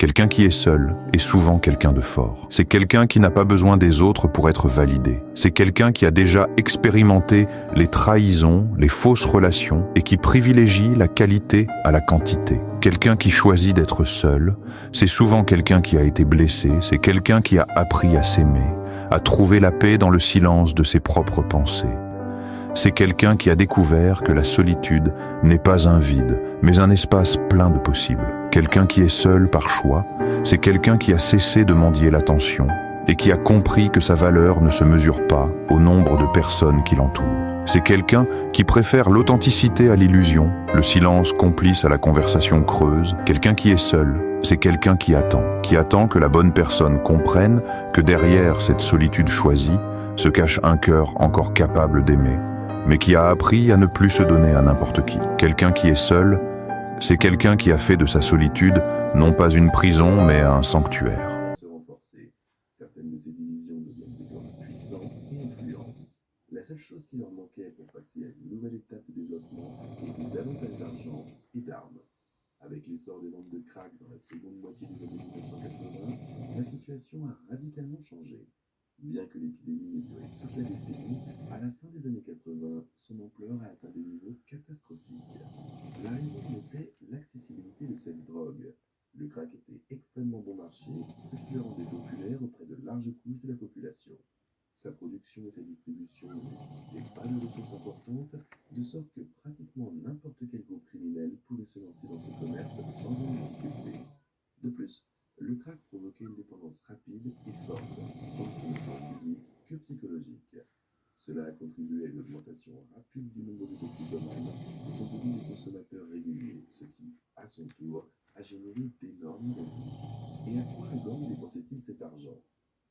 Quelqu'un qui est seul est souvent quelqu'un de fort. C'est quelqu'un qui n'a pas besoin des autres pour être validé. C'est quelqu'un qui a déjà expérimenté les trahisons, les fausses relations et qui privilégie la qualité à la quantité. Quelqu'un qui choisit d'être seul, c'est souvent quelqu'un qui a été blessé, c'est quelqu'un qui a appris à s'aimer, à trouver la paix dans le silence de ses propres pensées. C'est quelqu'un qui a découvert que la solitude n'est pas un vide, mais un espace plein de possibles. Quelqu'un qui est seul par choix, c'est quelqu'un qui a cessé de mendier l'attention et qui a compris que sa valeur ne se mesure pas au nombre de personnes qui l'entourent. C'est quelqu'un qui préfère l'authenticité à l'illusion, le silence complice à la conversation creuse. Quelqu'un qui est seul, c'est quelqu'un qui attend que la bonne personne comprenne que derrière cette solitude choisie se cache un cœur encore capable d'aimer, mais qui a appris à ne plus se donner à n'importe qui. Quelqu'un qui est seul, c'est quelqu'un qui a fait de sa solitude non pas une prison, mais un sanctuaire. Se renforcer. Certaines de ces divisions deviennent des groupes puissants et influents. La seule chose qui leur manquait pour passer à une nouvelle étape de développement était davantage d'argent et d'armes. Avec l'essor des ventes de crack dans la seconde moitié des années 1980, la situation a radicalement changé. Bien que l'épidémie ait duré toute la décennie, à la fin des années 80, son ampleur a atteint des niveaux catastrophiques. La raison en était l'accessibilité de cette drogue. Le crack était extrêmement bon marché, ce qui le rendait populaire auprès de larges couches de la population. Sa production et sa distribution ne nécessitaient pas de ressources importantes, de sorte que pratiquement n'importe quel groupe criminel pouvait se lancer dans ce commerce sans grande difficulté. De plus, le crack provoquait une dépendance rapide et forte, tant sur le plan physique que psychologique. Cela a contribué à une augmentation rapide du nombre de toxicomanes qui sont devenus des consommateurs réguliers, ce qui, à son tour, a généré d'énormes revenus. Et à quoi un gang dépensait-il cet argent?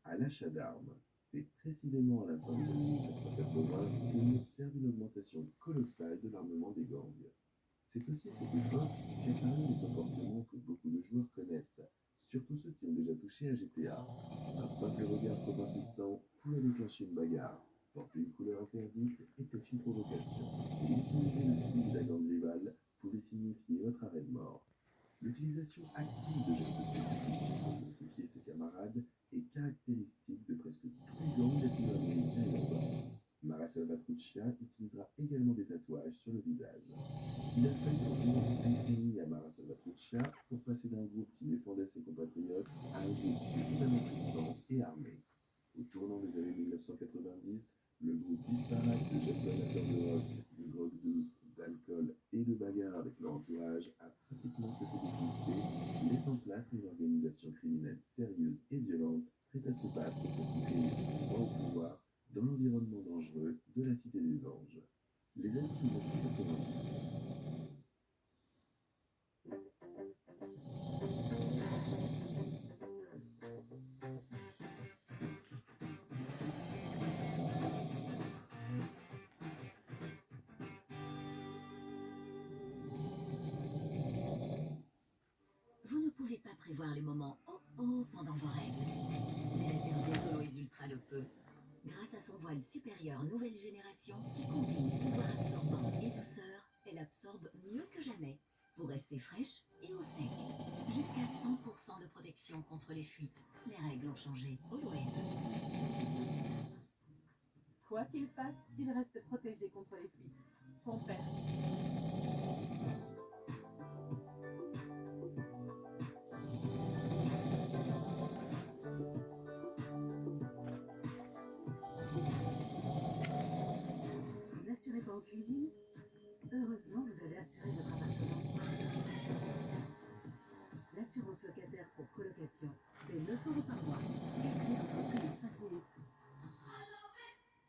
À l'achat d'armes. C'est précisément à la fin des années 1980 qu'on observe une augmentation colossale de l'armement des gangs. C'est aussi à cette époque qu'apparaissent des comportements que beaucoup de joueurs connaissent, surtout ceux qui ont déjà touché à GTA. Un simple regard trop insistant pouvait déclencher une bagarre. Porter une couleur interdite était une provocation, et utiliser le signe de la gang rivale pouvait signifier votre arrêt de mort. L'utilisation active de gestes spécifiques pour identifier ses camarades est caractéristique de presque tous les gangs latino-américains et urbains. Mara Salvatrucha utilisera également des tatouages sur le visage. Il a fallu environ une décennie à Mara Salvatrucha pour passer d'un groupe qui défendait ses compatriotes à un groupe suffisamment puissant et armé. Au tournant des années 1990, le groupe disparate de jeunes amateurs de rock, de drogue douce, d'alcool et de bagarres avec leur entourage a pratiquement cessé d'exister, laissant place à une organisation criminelle sérieuse et violente, prête à se battre pour conquérir son droit au pouvoir dans l'environnement dangereux de la Cité des Anges. Les années 1990. Vous ne pouvez pas prévoir les moments oh pendant vos règles. Mais la Cervelle Holoise Ultra le peut. Grâce à son voile supérieur nouvelle génération qui combine pouvoir absorbant et douceur, elle absorbe mieux que jamais pour rester fraîche et au sec. Jusqu'à 100% de protection contre les fuites. Les règles ont changé. Holoise. Quoi qu'il fasse, il reste protégé contre les fuites. Pampers. Vous n'assurez pas en cuisine? Heureusement, vous avez assuré votre appartement. L'assurance locataire pour colocation fait 9 € par mois et pris entre prix de 5 minutes.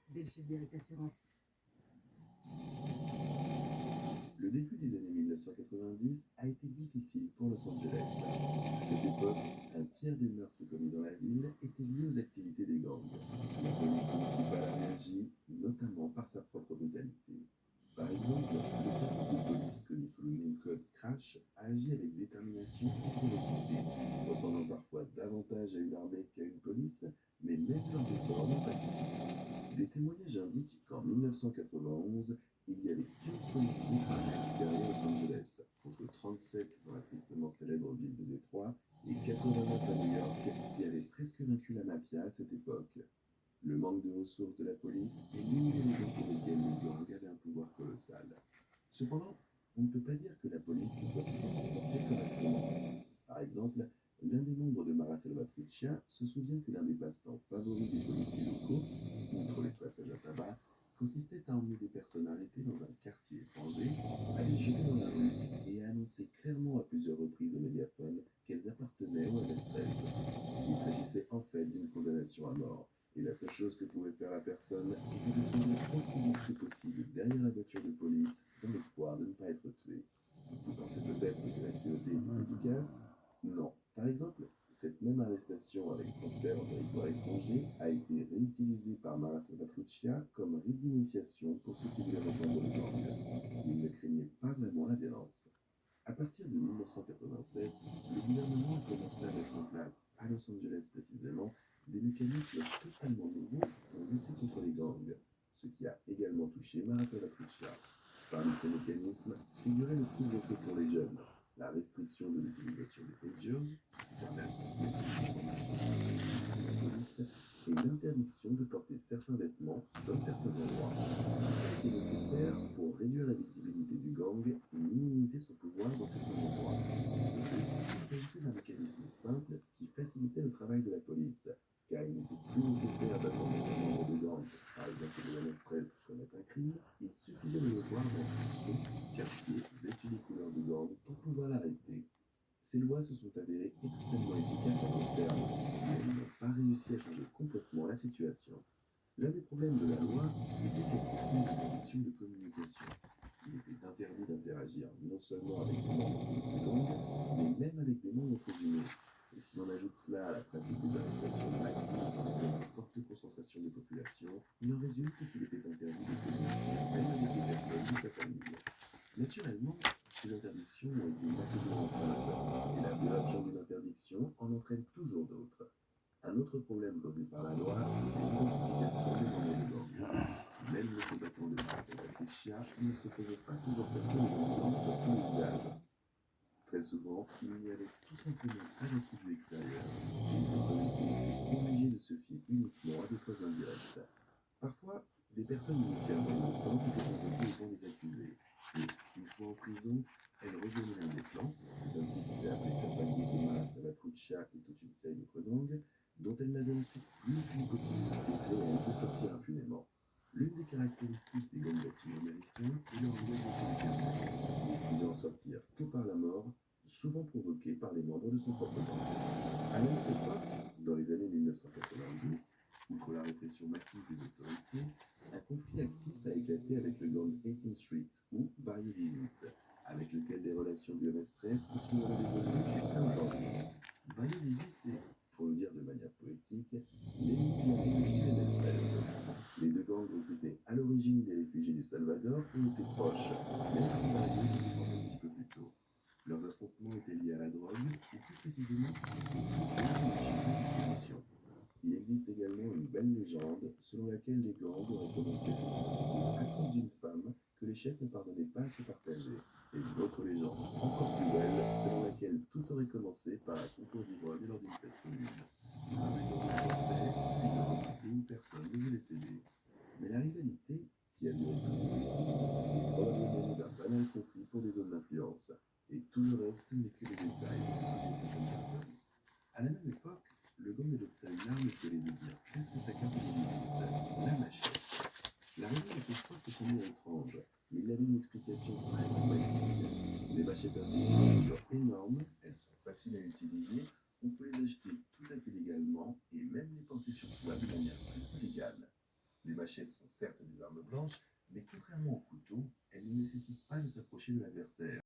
Delphus Direct Assurance. Le début des années 1990 a été difficile pour Los Angeles. À cette époque, un tiers des meurtres commis dans la ville étaient liés aux activités des gangs. La police municipale a réagi, notamment par sa propre brutalité. Par exemple, le service de police connu sous le nom code Crash a agi avec détermination et férocité, ressemblant parfois davantage à une armée qu'à une police, mais même leurs efforts n'ont pas suffi. Des témoignages indiquent qu'en 1991, il y avait 15 policiers par à l'extérieur de Los Angeles. contre 37 dans la tristement célèbre ville de Détroit et 89 à New York, qui avait presque vaincu la mafia à cette époque. Le manque de ressources de la police est l'une des raisons pour lesquelles les gangs avaient un pouvoir colossal. Cependant, on ne peut pas dire que la police soit toujours comportée correctement. Par exemple, l'un des membres de Mara Salvatruccia se souvient que l'un des passe-temps favoris des policiers locaux, outre les passages à tabac, consistait à emmener des personnes arrêtées dans un quartier étranger, à les jeter dans la rue et à annoncer clairement à plusieurs reprises au mégaphone qu'elles appartenaient au MS-13. Il s'agissait en fait d'une condamnation à mort, et la seule chose que pouvait faire la personne était de tourner aussi vite que possible derrière la voiture de police dans l'espoir de ne pas être tué. Vous pensez peut-être que la cruauté était efficace? Non. Par exemple, cette même arrestation avec transfert en territoire étranger a été réutilisée par Mara Salvatruccia comme rite d'initiation pour ceux qui voulaient rejoindre le gang. Ils ne craignaient pas vraiment la violence. À partir de 1987, le gouvernement a commencé à mettre en place, à Los Angeles précisément, des mécanismes totalement nouveaux pour lutter contre les gangs, ce qui a également touché Mara Salvatruccia. Parmi ces mécanismes figurait le couvre-feu pour les jeunes, la restriction de l'utilisation des pagers, certaines transmettent des informations à la police, et l'interdiction de porter certains vêtements dans certains endroits. Tout était nécessaire pour réduire la visibilité du gang et minimiser son pouvoir dans certains endroits. De plus, il s'agissait d'un mécanisme simple qui facilitait le travail de la police, car il n'était plus nécessaire d'attendre qu'un membre de gang, par exemple le MS-13, commette un crime, il suffisait de le voir dans son quartier vêtu des couleurs du gang pour pouvoir l'arrêter. Ces lois se sont avérées extrêmement efficaces à long terme, mais elles n'ont pas réussi à changer complètement la situation. L'un des problèmes de la loi était qu'elle contenait une interdiction de communication. Il était interdit d'interagir non seulement avec des membres du gang, mais même avec des membres présumés. Et si l'on ajoute cela à la pratique des arrestations massives dans une forte concentration de population, il en résulte qu'il était interdit de communiquer même avec des personnes de sa famille. Naturellement, ces interdictions ont été massivement enfreintes, et la violation d'une interdiction en entraîne toujours d'autres. Un autre problème posé par la loi est l'identification des membres de gang. Même les combattants de Marcel Patricia ne se faisaient pas toujours passer les gangs sur tous les visages. Très souvent, il n'y avait tout simplement pas d'individu extérieur, et les autorités étaient obligées de se fier uniquement à des preuves indirectes. Parfois, des personnes initialement innocentes étaient convoquées au banc des accusés, et, une fois en prison, elles rejoignaient l'un des clans, c'est ainsi qu'était appelé certains groupes de Mara Salvatruccia et toute une série d'autres gangs, dont elles n'avaient ensuite plus aucune possibilité réelle de sortir impunément. L'une des caractéristiques des gangs latino-américains est leur engagement territorial, ne pouvant sortir que par la mort, souvent provoquée par les membres de son propre gang. À la même époque, dans les années 1990, outre la répression massive des autorités, un conflit actif a éclaté avec le gang 18th Street, ou Barrio 18, avec lequel les relations du MS-13 continueront d'évoluer jusqu'à aujourd'hui. Barrio 18 est, pour le dire de manière poétique, l'ennemi du MS-13. Les deux gangs étaient à l'origine des réfugiés du Salvador et étaient proches, même si Barrio se défendait un petit peu plus tôt. Leurs affrontements étaient liés à la drogue, ou plus précisément au marché de distribution. Il existe également une belle légende selon laquelle les gangs auraient commencé à cause d'une femme que les chefs ne parvenaient pas à se partager, et une autre légende encore plus belle selon laquelle tout aurait commencé par un concours d'ivrogne lors d'une fête commune. Un des gangs remportait, puis le remportait où personne ne voulait céder. Mais la rivalité, qui a duré plus de décennies, est probablement d'un banal conflit pour des zones d'influence, et tout le reste n'est que des détails de ce souviennent certaines personnes. À la même époque, le gang adopta une arme qui allait devenir presque sa carte de visite, la machette. La raison était soit que son nom est étrange, mais il y avait une explication vraiment magnifique. Les machettes affichent une mesure énorme, elles sont faciles à utiliser, on peut les acheter tout à fait légalement et même les porter sur soi de manière presque légale. Les machettes sont certes des armes blanches, mais contrairement au couteau, elles ne nécessitent pas de s'approcher de l'adversaire.